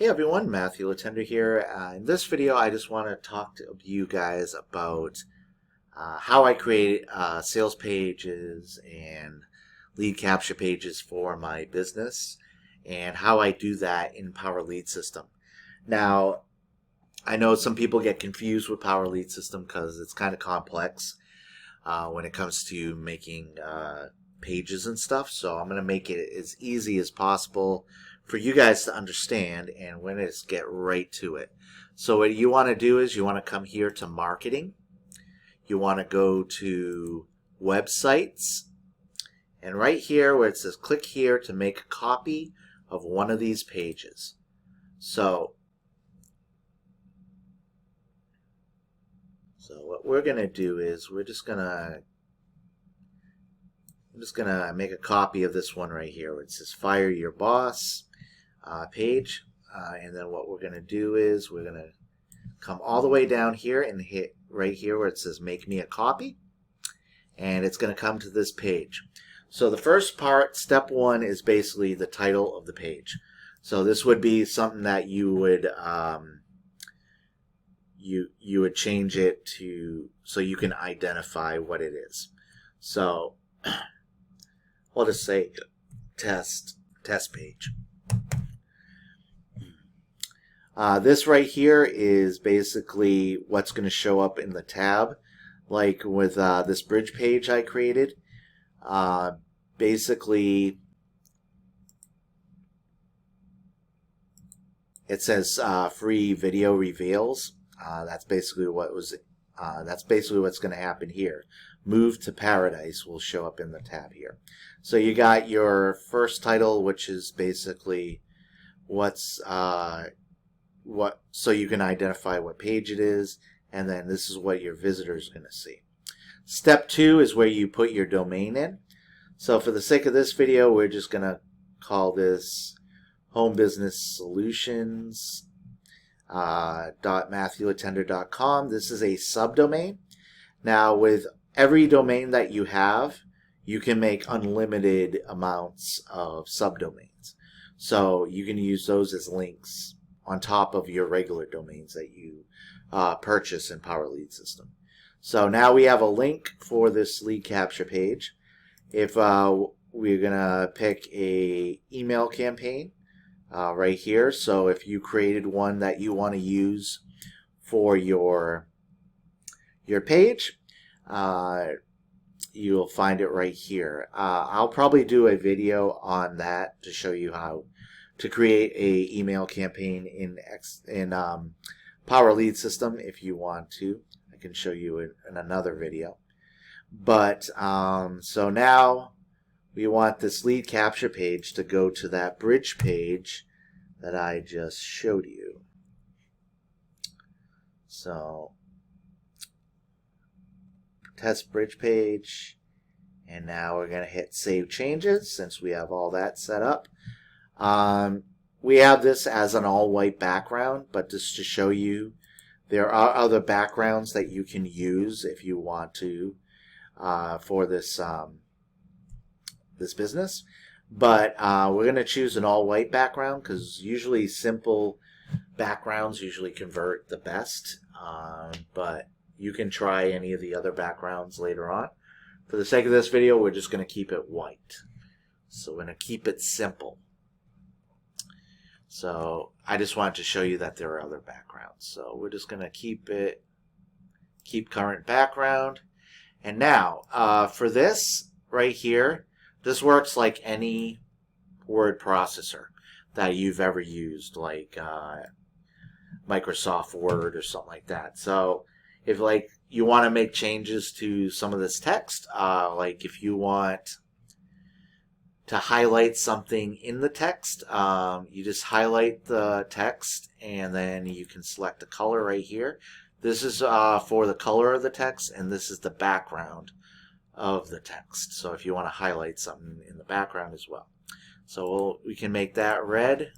Hey everyone, Matthew Letendre here. In this video, I just want to talk to you guys about how I create sales pages and lead capture pages for my business and how I do that in Power Lead System. Now, I know some people get confused with Power Lead System because it's kind of complex when it comes to making pages and stuff, so I'm going to make it as easy as possible for you guys to understand, and we're going to get right to it. So what you want to do is you want to come here to marketing, you want to go to websites, and right here where it says click here to make a copy of one of these pages. So what we're going to do is I'm just going to make a copy of this one right here where it says fire your boss page, and then what we're going to do is we're going to come all the way down here and hit right here where it says make me a copy, and it's going to come to this page. So the first part, step one, is basically the title of the page. So this would be something that you would you would change it to so you can identify what it is. So I'll just say test page. This right here is basically what's going to show up in the tab, like with this bridge page I created. Basically, it says free video reveals. That's basically what was. That's basically what's going to happen here. Move to Paradise will show up in the tab here. So you got your first title, which is basically so you can identify what page it is, and then this is what your visitors are going to see. Step two is where you put your domain in. So for the sake of this video, we're just going to call this Home Business Solutions .matthewletendre.com. This is a subdomain. Now, with every domain that you have, you can make unlimited amounts of subdomains. So you can use those as links on top of your regular domains that you purchase in Power Lead System. So now we have a link for this lead capture page. If we're going to pick a email campaign right here, so if you created one that you want to use for your page, you'll find it right here. I'll probably do a video on that to show you how to create a email campaign in Power Lead System. If you want to, I can show you in another video. But so now we want this lead capture page to go to that bridge page that I just showed you. So test bridge page, and now we're going to hit save changes since we have all that set up. We have this as an all white background, but just to show you, there are other backgrounds that you can use if you want to for this this business. But we're going to choose an all white background because usually simple backgrounds usually convert the best. But you can try any of the other backgrounds later on. For the sake of this video, we're just going to keep it white. So we're going to keep it simple. So I just wanted to show you that there are other backgrounds. So we're just going to keep current background. And now for this right here, this works like any word processor that you've ever used, like Microsoft Word or something like that. So if like you want to make changes to some of this text, like if you want to highlight something in the text, you just highlight the text and then you can select the color right here. This is for the color of the text, and this is the background of the text. So if you want to highlight something in the background as well. So we can make that red,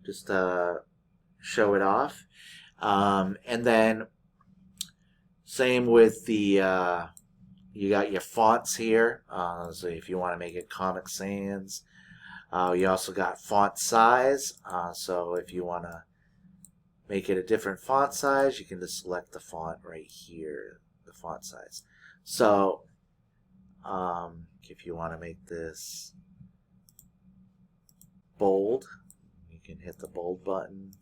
just show it off. And then same with the you got your fonts here. So if you want to make it Comic Sans, You also got font size. So if you want to make it a different font size, you can just select the font right here, the font size. So if you want to make this bold, you can hit the bold button.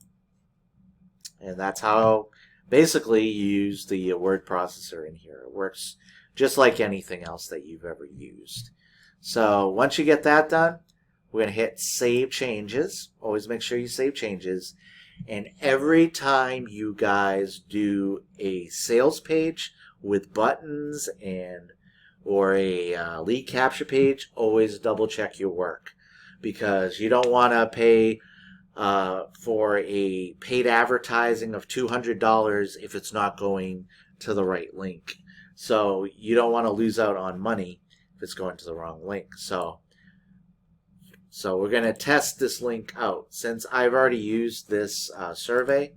And that's how basically you use the word processor in here. It works just like anything else that you've ever used. So once you get that done, we're going to hit Save Changes. Always make sure you save changes. And every time you guys do a sales page with buttons or a lead capture page, always double check your work, because you don't want to pay for a paid advertising of $200 if it's not going to the right link. So you don't want to lose out on money if it's going to the wrong link. So we're going to test this link out. Since I've already used this survey,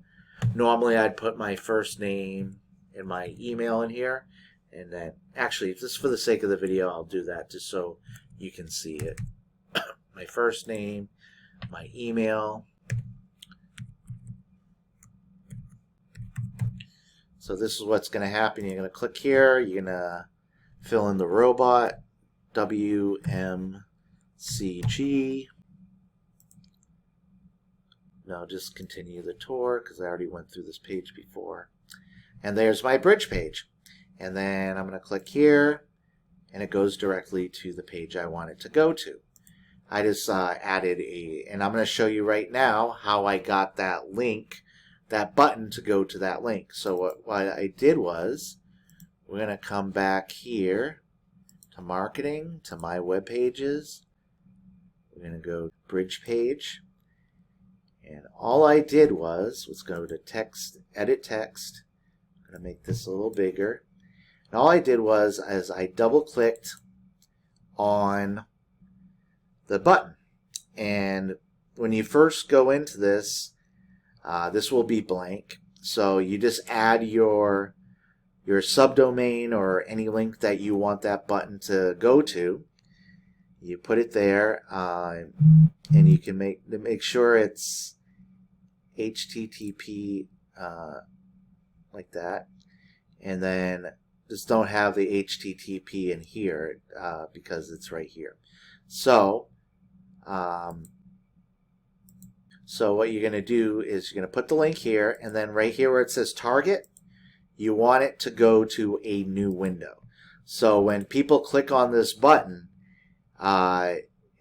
normally I'd put my first name and my email in here. And then, actually, just for the sake of the video, I'll do that just so you can see it. My first name, my email. So this is what's going to happen. You're going to click here. You're going to fill in the robot, WMCG. No, just continue the tour because I already went through this page before. And there's my bridge page. And then I'm going to click here, and it goes directly to the page I want it to go to. I just added and I'm going to show you right now how I got that link, that button to go to that link. So what I did was, we're going to come back here to marketing, to my web pages. We're going to go bridge page. And all I did was go to text, edit text. I'm going to make this a little bigger. And all I did was, I double clicked on the button. And when you first go into this, this will be blank. So you just add your subdomain or any link that you want that button to go to. You put it there, and you can make sure it's HTTP like that. And then just don't have the HTTP in here because it's right here. So what you're going to do is you're going to put the link here, and then right here where it says target, you want it to go to a new window. So when people click on this button,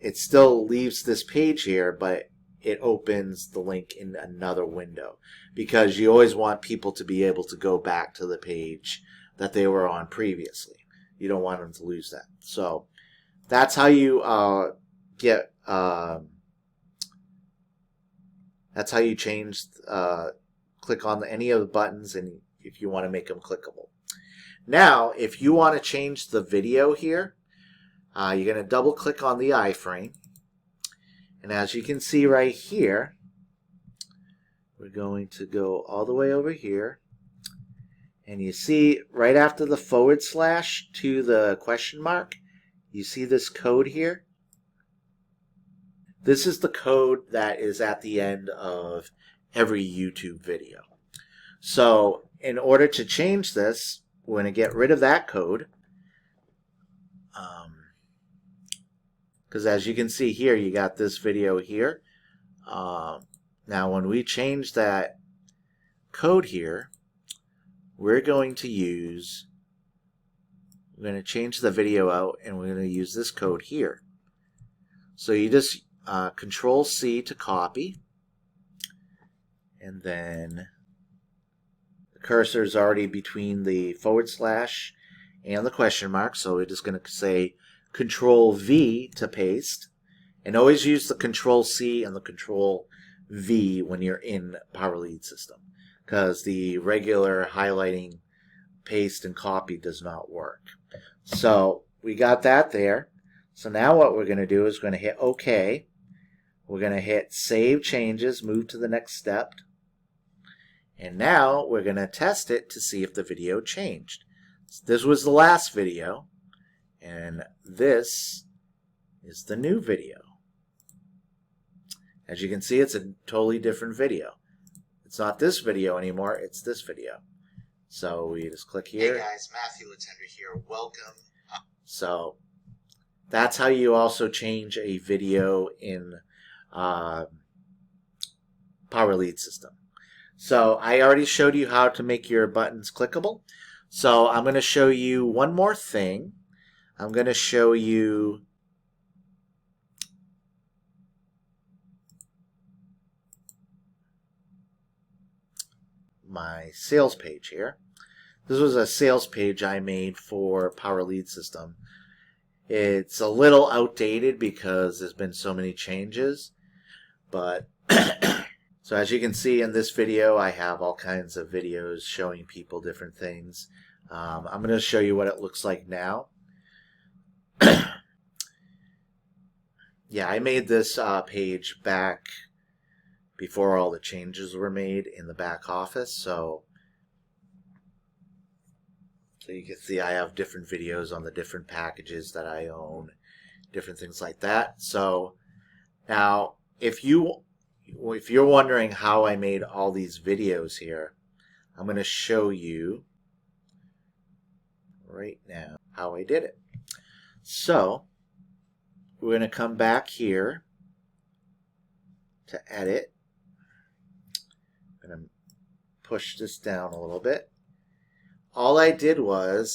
it still leaves this page here, but it opens the link in another window, because you always want people to be able to go back to the page that they were on previously. You don't want them to lose that. So that's how you that's how you change, click on any of the buttons, and if you want to make them clickable. Now, if you want to change the video here, you're going to double click on the iframe. And as you can see right here, we're going to go all the way over here. And you see right after the / to the question mark, you see this code here? This is the code that is at the end of every YouTube video. So in order to change this, we're going to get rid of that code. Because as you can see here, you got this video here. Now when we change that code here, we're going to change the video out, and we're going to use this code here. So you just Control C to copy, and then the cursor is already between the / and the question mark, so we're just going to say Control V to paste, and always use the Control C and the Control V when you're in Power Lead System, because the regular highlighting, paste, and copy does not work. So we got that there. So now what we're going to do is we're going to hit OK. We're going to hit Save Changes, move to the next step. And now we're going to test it to see if the video changed. This was the last video, and this is the new video. As you can see, it's a totally different video. It's not this video anymore, it's this video. So we just click here. Hey guys, Matthew Letendre here. Welcome. So that's how you also change a video in Power Lead System. So I already showed you how to make your buttons clickable. So I'm going to show you one more thing. I'm going to show you my sales page here. This was a sales page I made for Power Lead System. It's a little outdated because there's been so many changes, but so as you can see in this video, I have all kinds of videos showing people different things. I'm going to show you what it looks like now. Yeah, I made this page back before all the changes were made in the back office, so you can see I have different videos on the different packages that I own, different things like that. So now if you're wondering how I made all these videos here, I'm going to show you right now how I did it. So we're going to come back here to edit. I'm going to push this down a little bit. All I did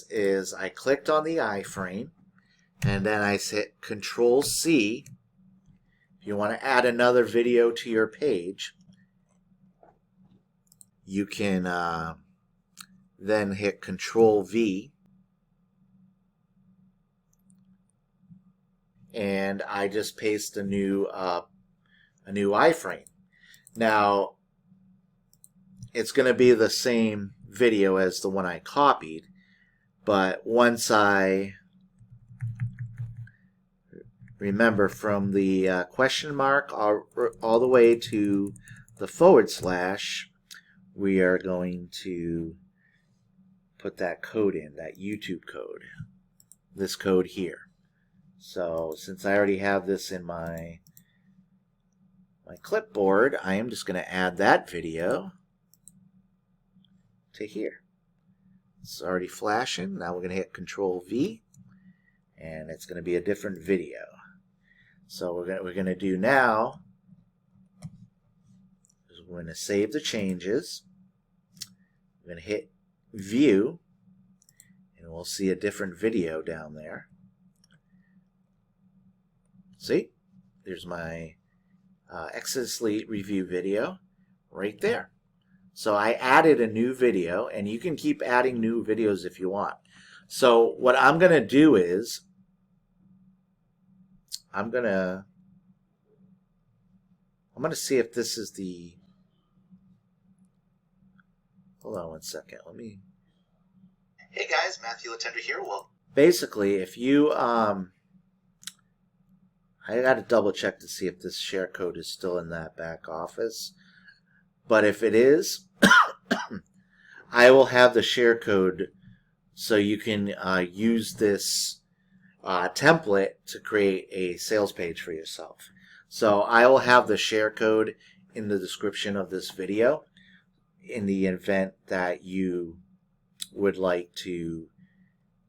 is I clicked on the iframe and then I hit Control C. If you want to add another video to your page, you can then hit Control V, and I just paste a new iframe. Now it's going to be the same video as the one I copied, but once I remember from the question mark all the way to the /, we are going to put that code in, that YouTube code, this code here. So since I already have this in my clipboard, I am just going to add that video to here. It's already flashing. Now we're going to hit Control V, and it's going to be a different video. So we're going to do now is we're going to save the changes. We're going to hit View, and we'll see a different video down there. See, there's my Exitus review video right there. So I added a new video, and you can keep adding new videos if you want. So what I'm going to do is I'm going to see if this is the, hold on one second. Let me. Hey guys, Matthew Letendre here. Well, basically, if you I got to double check to see if this share code is still in that back office. But if it is, I will have the share code so you can use this template to create a sales page for yourself. So I will have the share code in the description of this video in the event that you would like to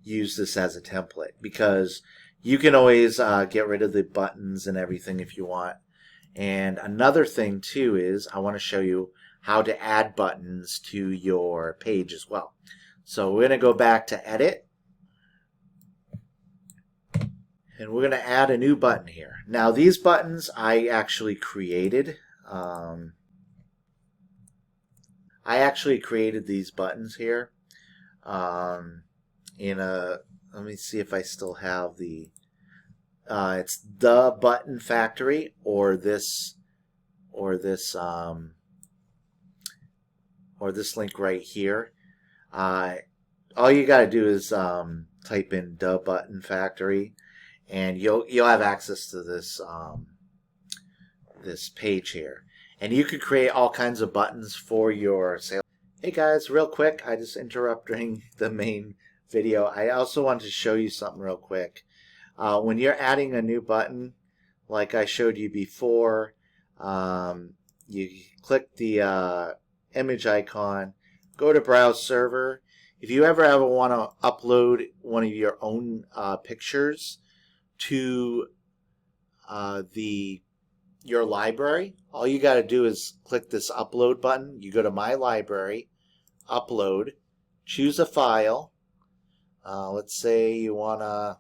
use this as a template, because you can always get rid of the buttons and everything if you want. And another thing too is I want to show you how to add buttons to your page as well. So we're going to go back to Edit, and we're going to add a new button here. Now these buttons I actually created. I actually created these buttons here in a, let me see if I still have the, it's the Button Factory, or this link right here. All you got to do is type in the Button Factory, and you'll have access to this this page here, and you could create all kinds of buttons for your sales. Hey guys, real quick, I just interrupting the main video. I also wanted to show you something real quick. When you're adding a new button, like I showed you before, You click the image icon, go to Browse Server. If you ever want to upload one of your own pictures to your library, all you got to do is click this upload button. You go to My Library, upload, choose a file. Let's say you want to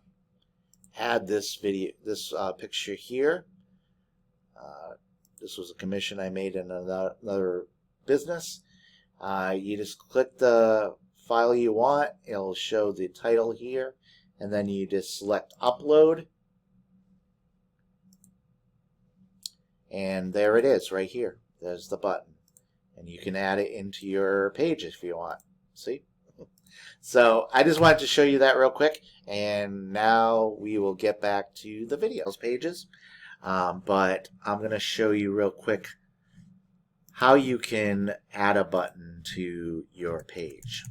add this picture here. This was a commission I made in another business. You just click the file you want. It'll show the title here, and then you just select upload, and there it is right here. There's the button, and you can add it into your page if you want. See? So I just wanted to show you that real quick, and now we will get back to the videos pages. But I'm going to show you real quick how you can add a button to your page.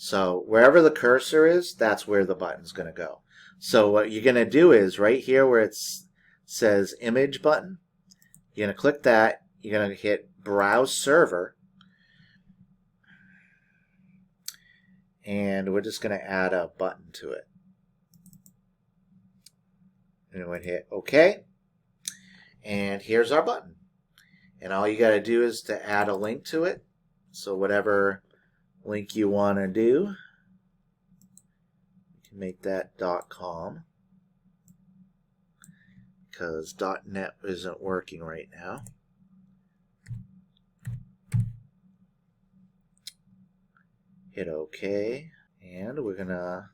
So wherever the cursor is, that's where the button's going to go. So what you're going to do is right here where it says image button, you're going to click that. You're going to hit Browse Server, and we're just going to add a button to it. And we're going to hit OK, and here's our button. And all you got to do is to add a link to it. So whatever link you want to do, you can make that .com, because .net isn't working right now. Hit OK, and we're gonna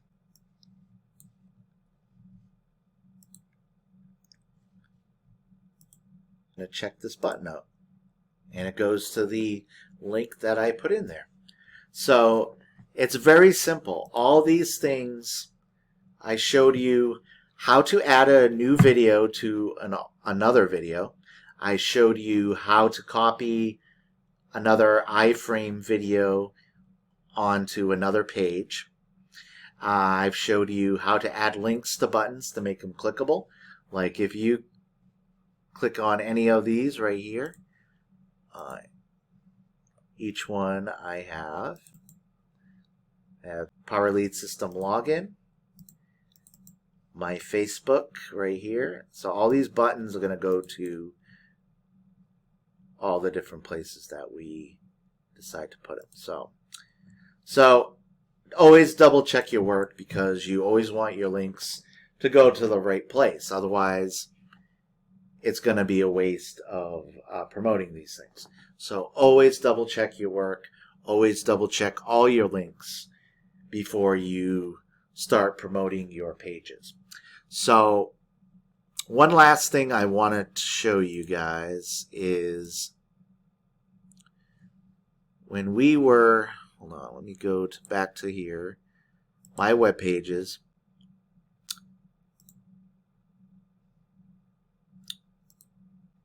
check this button out, and it goes to the link that I put in there. So it's very simple. All these things I showed you how to add a new video to another video. I showed you how to copy another iframe video onto another page. I've showed you how to add links to buttons to make them clickable. Like if you click on any of these right here, each one I have Power Lead System login, my Facebook right here. So all these buttons are going to go to all the different places that we decide to put them. So always double check your work, because you always want your links to go to the right place. Otherwise, it's going to be a waste of promoting these things. So always double check your work. Always double check all your links before you start promoting your pages. So one last thing I wanted to show you guys is when we were, hold on, let me go back to here, my web pages.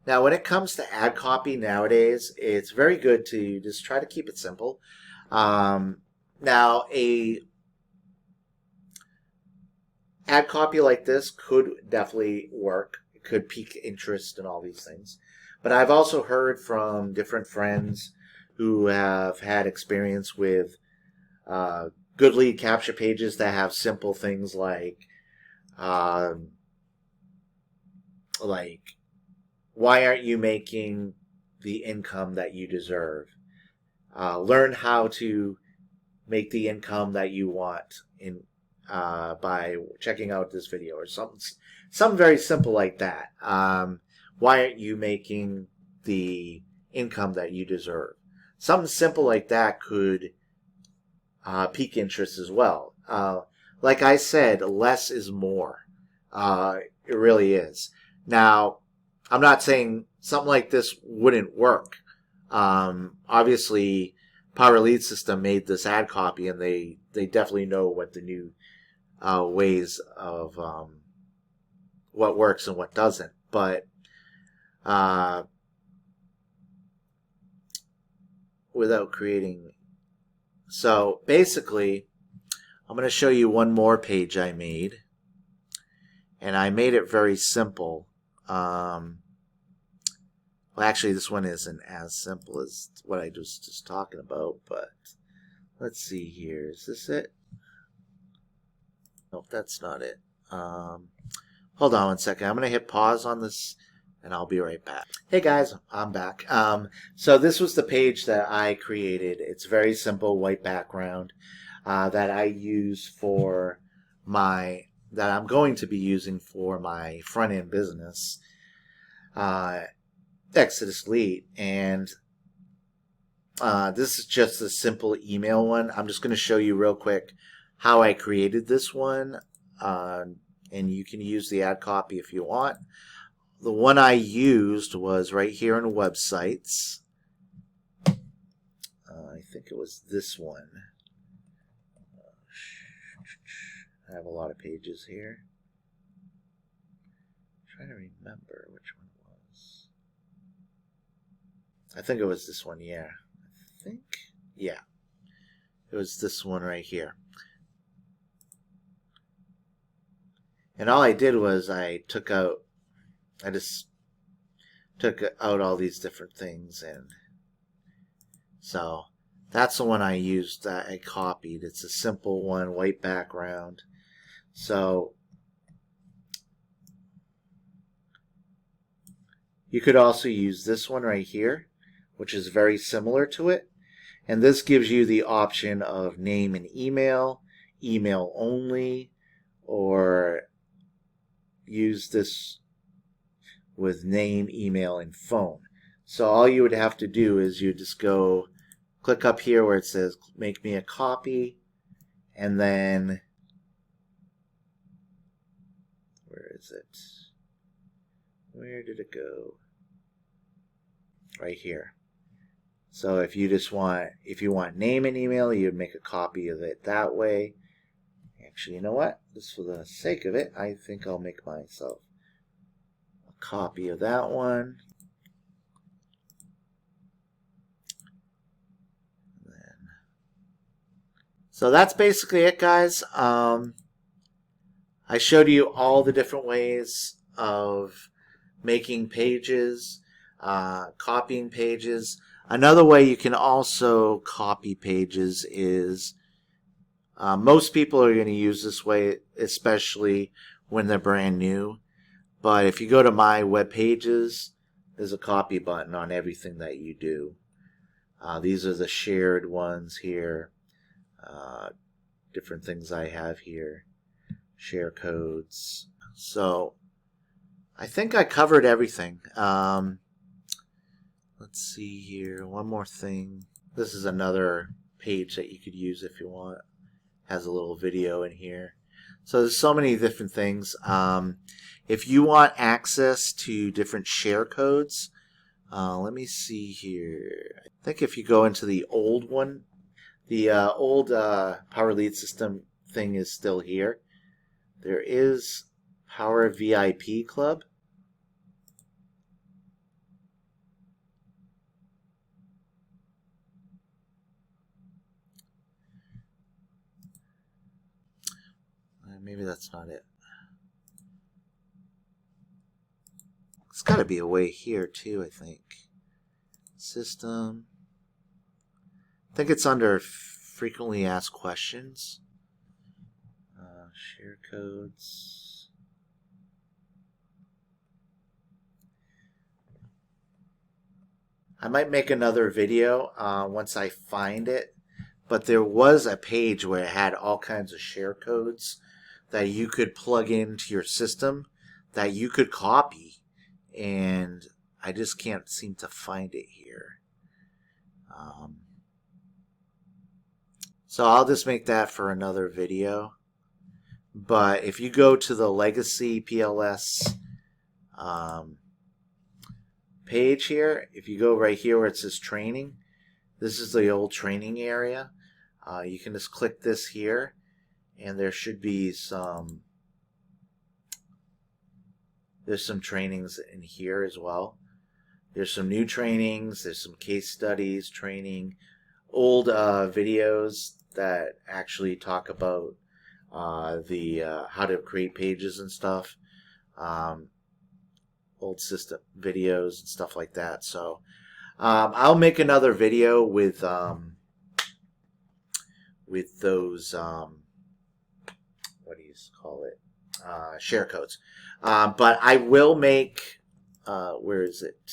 Now, when it comes to ad copy nowadays, it's very good to just try to keep it simple. Now, a ad copy like this could definitely work. It could pique interest and all these things. But I've also heard from different friends who have had experience with good lead capture pages that have simple things like why aren't you making the income that you deserve? Learn how to make the income that you want by checking out this video, or something very simple like that. Why aren't you making the income that you deserve? Something simple like that could pique interest as well. Like I said, less is more. It really is. Now, I'm not saying something like this wouldn't work. Obviously, Power Lead System made this ad copy, and they definitely know what the new ways of what works and what doesn't. But without creating, so basically, I'm going to show you one more page I made, and I made it very simple. Well, actually, this one isn't as simple as what I was just talking about, but let's see here. Is this it? Nope, that's not it. Hold on one second. I'm going to hit pause on this, and I'll be right back. Hey guys, I'm back. So this was the page that I created. It's very simple, white background that I use for that I'm going to be using for my front-end business, Exitus Lead. And this is just a simple email one. I'm just going to show you real quick how I created this one, and you can use the ad copy if you want. The one I used was right here in websites. I think it was this one. I have a lot of pages here. I'm trying to remember which one it was. I think it was this one, yeah. Yeah. It was this one right here. And all I did was I just took out all these different things, and so that's the one I used that I copied. It's a simple one, white background. So you could also use this one right here, which is very similar to it. And this gives you the option of name and email, email only, or use this with name, email, and phone. So all you would have to do is you just go click up here where it says make me a copy, and then where is it? Where did it go? Right here. So if you want name and email, you'd make a copy of it that way. Actually, you know what? Just for the sake of it, I think I'll make myself a copy of that one. So that's basically it, guys. I showed you all the different ways of making pages, copying pages. Another way you can also copy pages is most people are going to use this way, especially when they're brand new. But if you go to my web pages, there's a copy button on everything that you do. These are the shared ones here. Different things I have here. Share codes. So I think I covered everything. Let's see here. One more thing. This is another page that you could use if you want. Has a little video in here. So there's so many different things. If you want access to different share codes, let me see here. I think if you go into the old one, the old Power Lead System thing is still here. There is Power VIP Club. Maybe that's not it. It's got to be a way here too, I think. System. I think it's under frequently asked questions. Share codes. I might make another video once I find it, but there was a page where it had all kinds of share codes that you could plug into your system that you could copy, and I just can't seem to find it here. So I'll just make that for another video. But if you go to the Legacy PLS page here, if you go right here where it says training, this is the old training area. You can just click this here, and there should be there's some trainings in here as well. There's some new trainings, there's some case studies, training, old videos that actually talk about how to create pages and stuff. old system videos and stuff like that. So I'll make another video with those what do you call it, share codes. But I will make where is it?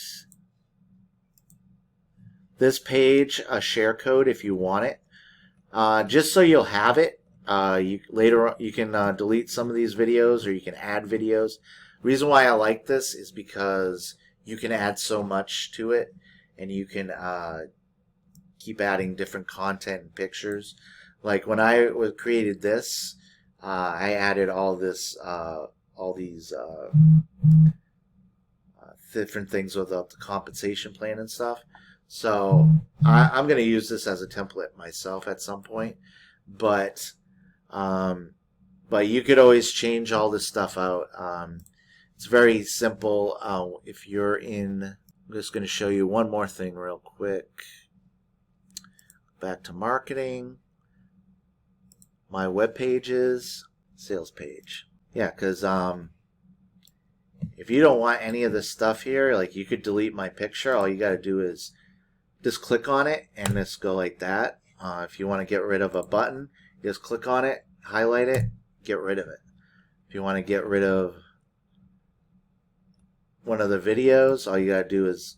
This page a share code if you want it, just so you'll have it. Later on, you can delete some of these videos, or you can add videos. The reason why I like this is because you can add so much to it, and you can keep adding different content and pictures. Like when I created this, I added all these different things without the compensation plan and stuff. So I'm going to use this as a template myself at some point, but you could always change all this stuff out. It's very simple. If you're in, I'm just going to show you one more thing real quick. Back to marketing. My web pages, sales page. Yeah, because if you don't want any of this stuff here, like you could delete my picture. All you got to do is just click on it and just go like that. If you want to get rid of a button, just click on it, highlight it, get rid of it. If you want to get rid of one of the videos, all you got to do is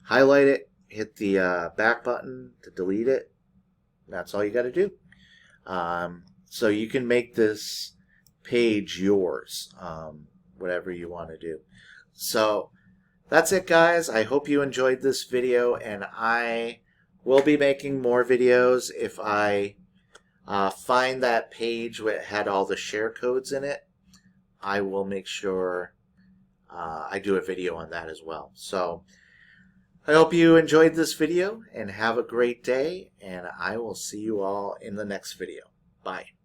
highlight it, hit the back button to delete it. That's all you got to do. So you can make this page yours, whatever you want to do. So that's it, guys. I hope you enjoyed this video, and I will be making more videos. If I find that page where it had all the share codes in it, I will make sure I do a video on that as well. So I hope you enjoyed this video, and have a great day, and I will see you all in the next video. Bye.